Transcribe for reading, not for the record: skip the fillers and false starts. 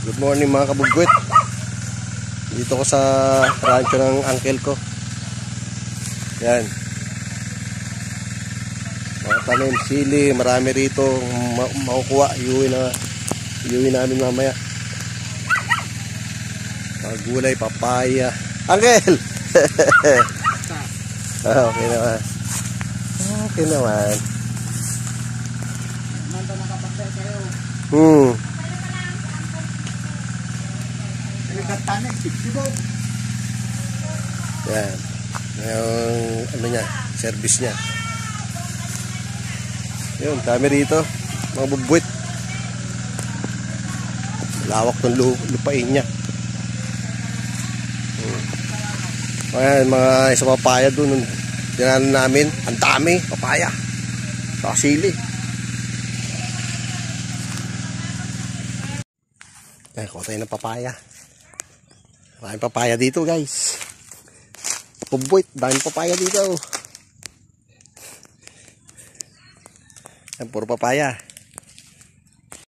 Good morning mga kabugwit. Dito ko sa rancho ng uncle ko. Yan. Mga tanim, sili, marami rito makukuha. Iuwi namin mamaya. Mga gulay, papaya. Uncle! Okay naman. Okay naman. Manda nakapagpay kayo. Nagtatanay, siksibo. Yan. Yung ano niya, service niya. Yun, dami rito. Mga bubwit. Lawak ng lupain niya. Ayan, mga isa papaya doon. Tinanan namin. Ang dami, papaya. Sili. Ay, kotay ng papaya. Maraming papaya dito, guys. Bubwit, daming papaya dito. Yan, puro papaya.